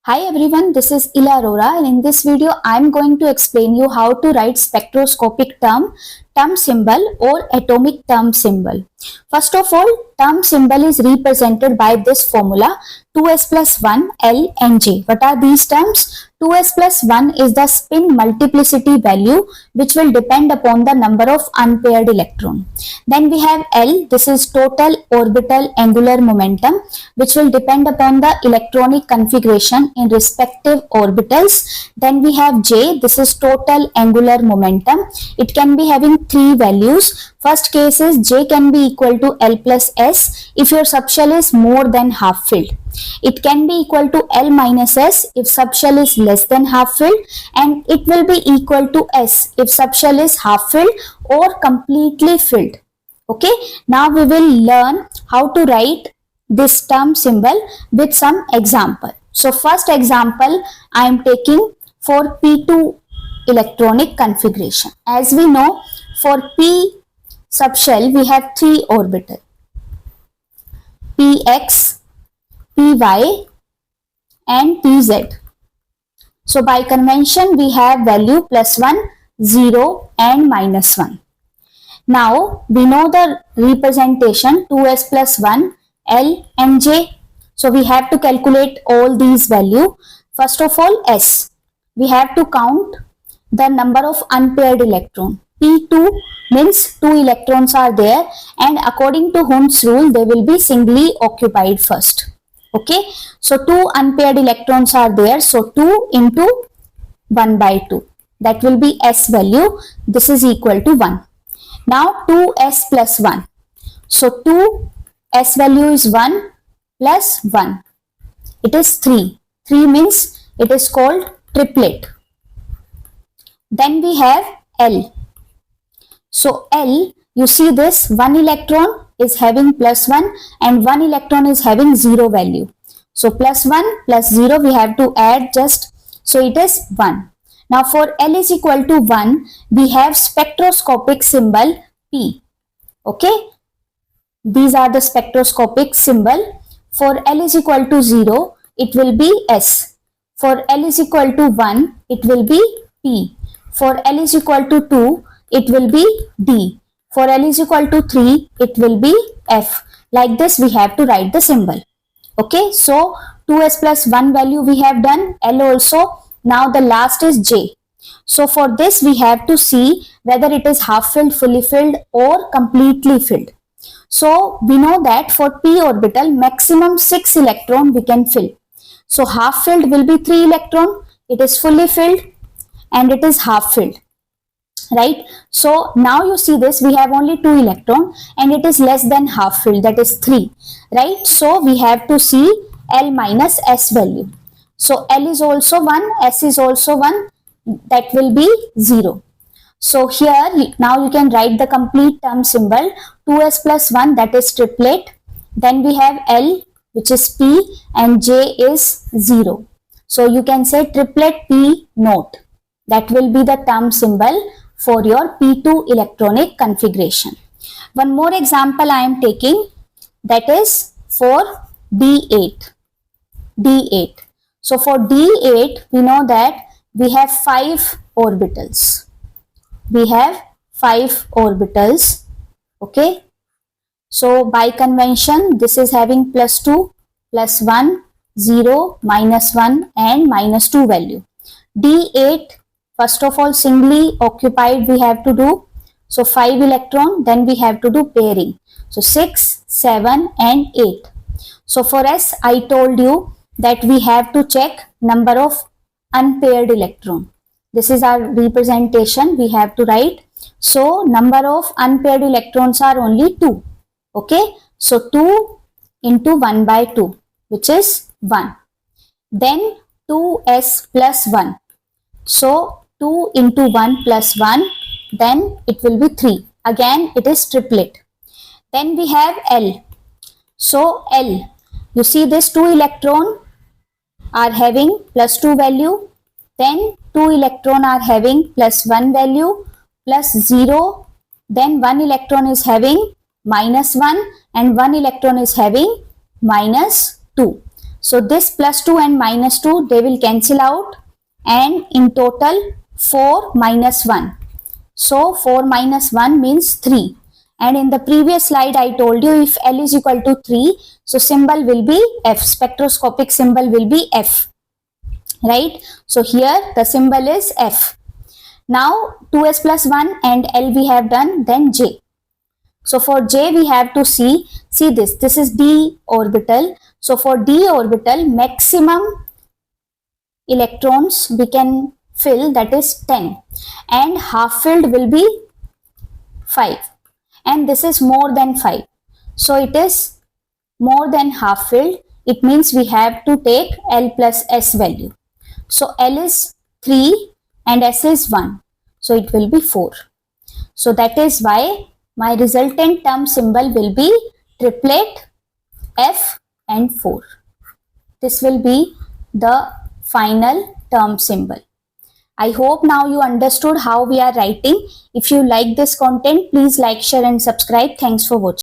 Hi everyone, this is Ila Arora, and in this video I am going to explain you how to write spectroscopic term symbol or atomic term symbol. First of all, term symbol is represented by this formula 2s plus 1 L and J. What are these terms? 2s plus 1 is the spin multiplicity value which will depend upon the number of unpaired electron. Then we have L, this is total orbital angular momentum which will depend upon the electronic configuration in respective orbitals. Then we have J, this is total angular momentum. It can be having three values. First case is J can be equal to L plus S if your subshell is more than half filled. It can be equal to L minus S if subshell is less than half filled, and it will be equal to S if subshell is half filled or completely filled. Okay, now we will learn how to write this term symbol with some example. So first example I am taking for P2 electronic configuration. As we know, for P subshell we have three orbitals, Px, Py and Pz. So by convention we have value plus 1, 0 and minus 1. Now we know the representation 2s plus 1 L and J. So we have to calculate all these values. First of all, S. We have to count the number of unpaired electron. P2 means 2 electrons are there, and according to Hund's rule they will be singly occupied first. Okay, so 2 unpaired electrons are there, so 2 into 1 by 2, that will be S value. This is equal to 1. Now 2s plus 1, so 2 S value is 1 plus 1, it is 3. 3 means it is called triplet. Then we have L. So L, you see this, 1 electron is having plus 1 and 1 electron is having 0 value. So plus 1 plus 0 we have to add just, so it is 1. Now for L is equal to 1, we have spectroscopic symbol P. Okay, these are the spectroscopic symbol. For L is equal to 0, it will be S. For L is equal to 1, it will be P. For L is equal to 2, it will be D. For L is equal to 3, it will be F. Like this we have to write the symbol. Okay, so 2s plus 1 value we have done, L also. Now the last is J. So for this we have to see whether it is half filled, fully filled or completely filled. So we know that for p orbital maximum 6 electron we can fill. So half filled will be 3 electron, it is fully filled and it is half filled, right? So now you see this, we have only 2 electron and it is less than half filled, that is 3, right? So we have to see L minus S value. So L is also 1, S is also 1, that will be 0. So here now you can write the complete term symbol 2s plus 1, that is triplet. Then we have L which is P and J is 0. So you can say triplet P naught. That will be the term symbol for your P2 electronic configuration. One more example I am taking, that is for D8. D8. So for D8 we know that we have 5 orbitals. We have 5 orbitals. Okay, so by convention this is having plus 2, plus 1, 0, minus 1 and minus 2 value. D8, first of all singly occupied we have to do, so 5 electron, then we have to do pairing, so 6, 7 and 8. So for S I told you that we have to check number of unpaired electron. This is our representation we have to write. So number of unpaired electrons are only 2. Okay, so 2 into 1 by 2, which is 1. Then 2s plus 1. So 2 into 1 plus 1, then it will be 3. Again it is triplet. Then we have L. So L, you see this 2 electron are having plus 2 value. Then 2 electron are having plus 1 value, plus 0, then 1 electron is having minus 1 and 1 electron is having minus 2. So this plus 2 and minus 2, they will cancel out, and in total 4 minus 1. So 4 minus 1 means 3. And in the previous slide I told you if L is equal to 3, so symbol will be F, spectroscopic symbol will be F, right? So here the symbol is F. Now 2s plus 1 and L we have done, then J. So for J we have to see this is d orbital. So for d orbital, maximum electrons we can fill, that is 10, and half filled will be 5, and this is more than 5. So it is more than half filled. It means we have to take L plus S value. So L is 3 and S is 1. So it will be 4. So that is why my resultant term symbol will be triplet F and 4. This will be the final term symbol. I hope now you understood how we are writing. If you like this content, please like, share and subscribe. Thanks for watching.